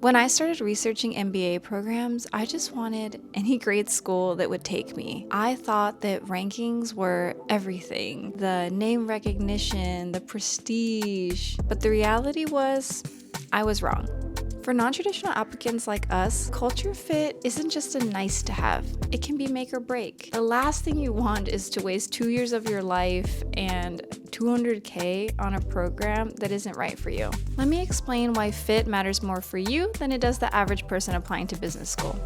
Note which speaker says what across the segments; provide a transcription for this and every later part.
Speaker 1: When I started researching MBA programs, I just wanted any grade school that would take me. I thought that rankings were everything, the name recognition, the prestige. But the reality was, I was wrong. For non-traditional applicants like us, culture fit isn't just a nice to have. It can be make or break. The last thing you want is to waste 2 years of your life and $200K on a program that isn't right for you. Let me explain why fit matters more for you than it does the average person applying to business school.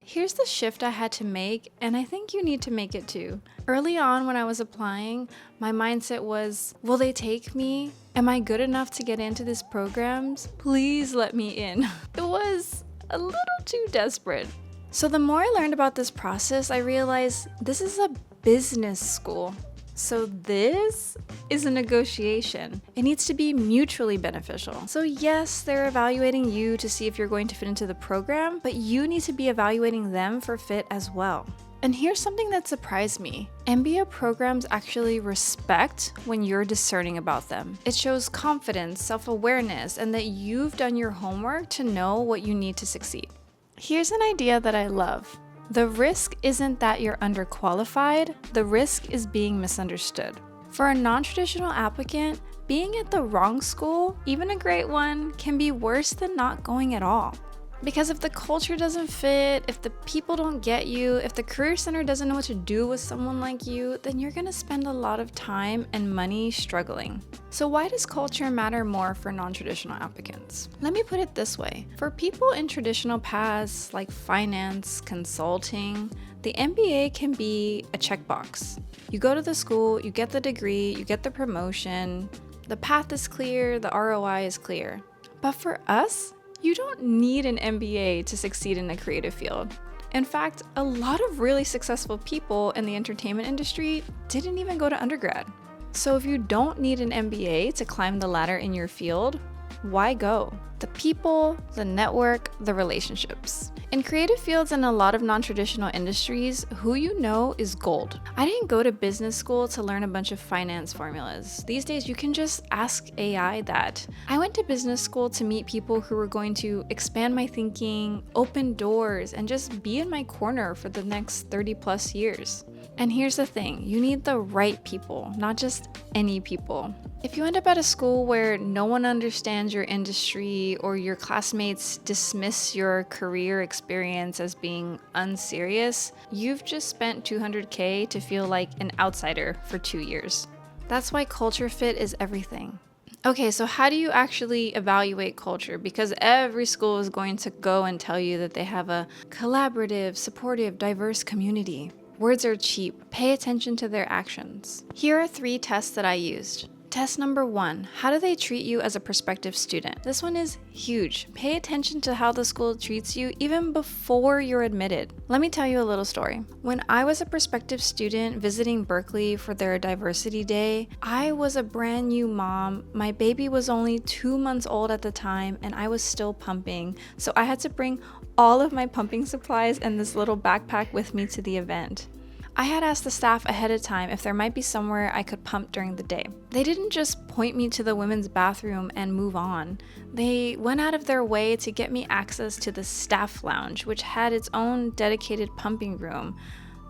Speaker 1: Here's the shift I had to make, and I think you need to make it too. Early on when I was applying, my mindset was, will they take me? Am I good enough to get into these programs? Please let me in. It was a little too desperate. So the more I learned about this process, I realized this is a business school. So this is a negotiation. It needs to be mutually beneficial. So yes, they're evaluating you to see if you're going to fit into the program, but you need to be evaluating them for fit as well. And here's something that surprised me. MBA programs actually respect when you're discerning about them. It shows confidence, self-awareness, and that you've done your homework to know what you need to succeed. Here's an idea that I love. The risk isn't that you're underqualified, the risk is being misunderstood. For a non-traditional applicant, being at the wrong school, even a great one, can be worse than not going at all. Because if the culture doesn't fit, if the people don't get you, if the career center doesn't know what to do with someone like you, then you're gonna spend a lot of time and money struggling. So why does culture matter more for non-traditional applicants? Let me put it this way. For people in traditional paths like finance, consulting, the MBA can be a checkbox. You go to the school, you get the degree, you get the promotion, the path is clear, the ROI is clear. But for us, you don't need an MBA to succeed in a creative field. In fact, a lot of really successful people in the entertainment industry didn't even go to undergrad. So if you don't need an MBA to climb the ladder in your field, why go? The people, the network, the relationships. In creative fields and a lot of non-traditional industries, who you know is gold. I didn't go to business school to learn a bunch of finance formulas. These days, you can just ask AI that. I went to business school to meet people who were going to expand my thinking, open doors, and just be in my corner for the next 30 plus years. And here's the thing, you need the right people, not just any people. If you end up at a school where no one understands your industry or your classmates dismiss your career experience as being unserious, you've just spent $200K to feel like an outsider for 2 years. That's why culture fit is everything. Okay, so how do you actually evaluate culture? Because every school is going to go and tell you that they have a collaborative, supportive, diverse community. Words are cheap. Pay attention to their actions. Here are 3 tests that I used. Test number 1, how do they treat you as a prospective student? This one is huge. Pay attention to how the school treats you even before you're admitted. Let me tell you a little story. When I was a prospective student visiting Berkeley for their diversity day, I was a brand new mom. My baby was only 2 months old at the time and I was still pumping. So I had to bring all of my pumping supplies and this little backpack with me to the event. I had asked the staff ahead of time if there might be somewhere I could pump during the day. They didn't just point me to the women's bathroom and move on. They went out of their way to get me access to the staff lounge, which had its own dedicated pumping room.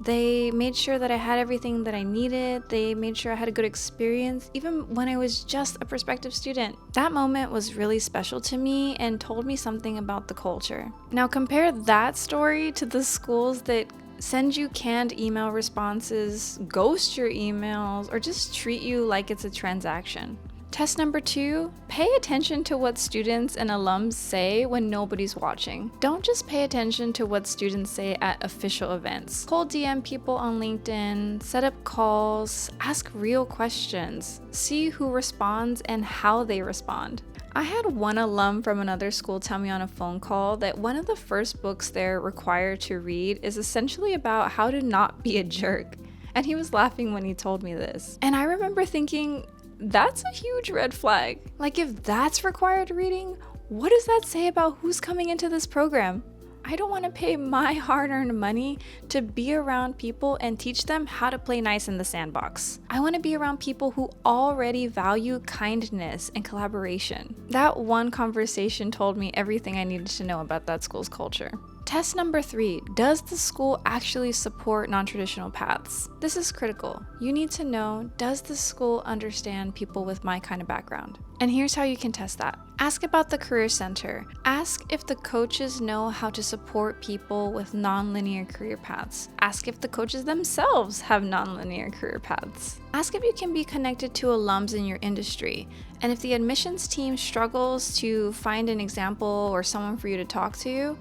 Speaker 1: They made sure that I had everything that I needed. They made sure I had a good experience, even when I was just a prospective student. That moment was really special to me and told me something about the culture. Now compare that story to the schools that send you canned email responses, ghost your emails, or just treat you like it's a transaction. Test number 2, pay attention to what students and alums say when nobody's watching. Don't just pay attention to what students say at official events. Cold DM people on LinkedIn, set up calls, ask real questions, see who responds and how they respond. I had one alum from another school tell me on a phone call that one of the first books they're required to read is essentially about how to not be a jerk. And he was laughing when he told me this. And I remember thinking, that's a huge red flag. Like if that's required reading, what does that say about who's coming into this program? I don't want to pay my hard-earned money to be around people and teach them how to play nice in the sandbox. I want to be around people who already value kindness and collaboration. That one conversation told me everything I needed to know about that school's culture. Test number 3, does the school actually support non-traditional paths? This is critical. You need to know, does the school understand people with my kind of background? And here's how you can test that. Ask about the career center. Ask if the coaches know how to support people with non-linear career paths. Ask if the coaches themselves have non-linear career paths. Ask if you can be connected to alums in your industry. And if the admissions team struggles to find an example or someone for you to talk to,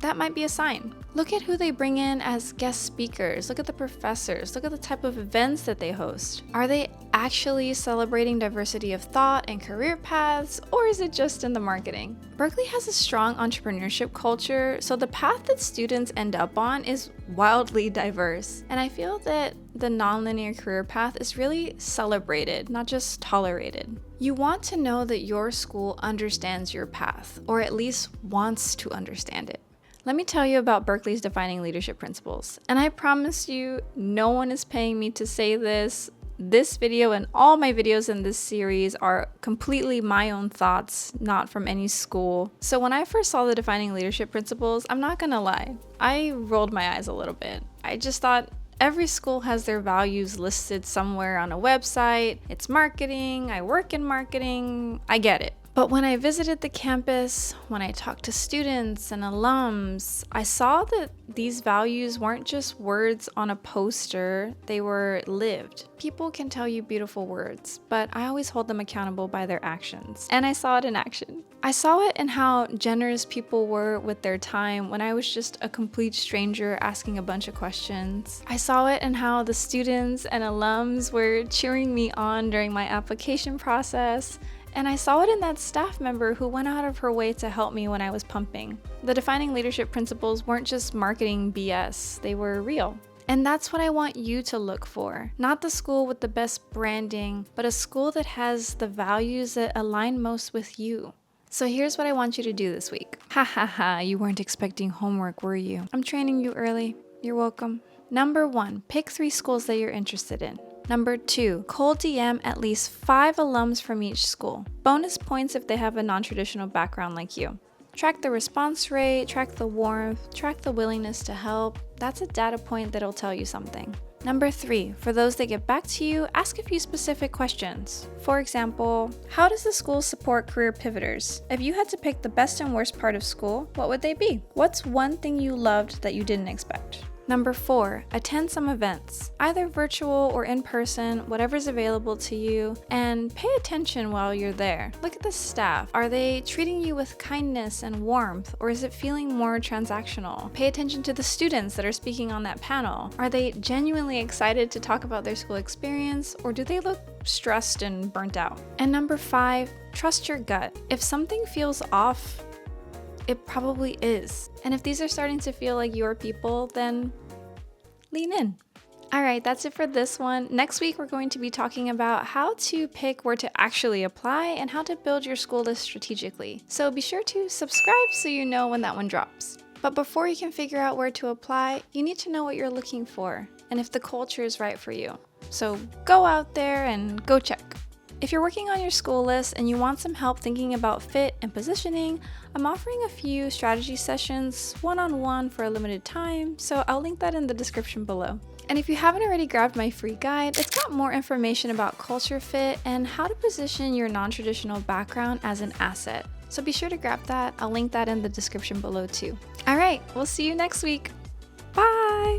Speaker 1: that might be a sign. Look at who they bring in as guest speakers. Look at the professors. Look at the type of events that they host. Are they actually celebrating diversity of thought and career paths, or is it just in the marketing? Berkeley has a strong entrepreneurship culture, so the path that students end up on is wildly diverse. And I feel that the nonlinear career path is really celebrated, not just tolerated. You want to know that your school understands your path, or at least wants to understand it. Let me tell you about Berkeley's Defining Leadership Principles. And I promise you, no one is paying me to say this. This video and all my videos in this series are completely my own thoughts, not from any school. So when I first saw the Defining Leadership Principles, I'm not gonna lie, I rolled my eyes a little bit. I just thought, every school has their values listed somewhere on a website. It's marketing, I work in marketing, I get it. But when I visited the campus, when I talked to students and alums, I saw that these values weren't just words on a poster, they were lived. People can tell you beautiful words, but I always hold them accountable by their actions. And I saw it in action. I saw it in how generous people were with their time when I was just a complete stranger asking a bunch of questions. I saw it in how the students and alums were cheering me on during my application process. And I saw it in that staff member who went out of her way to help me when I was pumping. The Defining Leadership Principles weren't just marketing BS, they were real. And that's what I want you to look for. Not the school with the best branding, but a school that has the values that align most with you. So here's what I want you to do this week. Ha ha ha, you weren't expecting homework, were you? I'm training you early. You're welcome. Number 1, pick 3 schools that you're interested in. Number 2, cold DM at least 5 alums from each school. Bonus points if they have a non-traditional background like you. Track the response rate, track the warmth, track the willingness to help. That's a data point that'll tell you something. Number 3, for those that get back to you, ask a few specific questions. For example, how does the school support career pivoters? If you had to pick the best and worst part of school, what would they be? What's one thing you loved that you didn't expect? Number 4, attend some events, either virtual or in person, whatever's available to you, and pay attention while you're there. Look at the staff. Are they treating you with kindness and warmth, or is it feeling more transactional? Pay attention to the students that are speaking on that panel. Are they genuinely excited to talk about their school experience, or do they look stressed and burnt out? And number 5, trust your gut. If something feels off, it probably is. And if these are starting to feel like your people, then lean in. All right, that's it for this one. Next week, we're going to be talking about how to pick where to actually apply and how to build your school list strategically. So be sure to subscribe so you know when that one drops. But before you can figure out where to apply, you need to know what you're looking for and if the culture is right for you. So go out there and go check. If you're working on your school list and you want some help thinking about fit and positioning, I'm offering a few strategy sessions one-on-one for a limited time, so I'll link that in the description below. And if you haven't already grabbed my free guide, it's got more information about culture fit and how to position your non-traditional background as an asset. So be sure to grab that. I'll link that in the description below too. All right, we'll see you next week. Bye!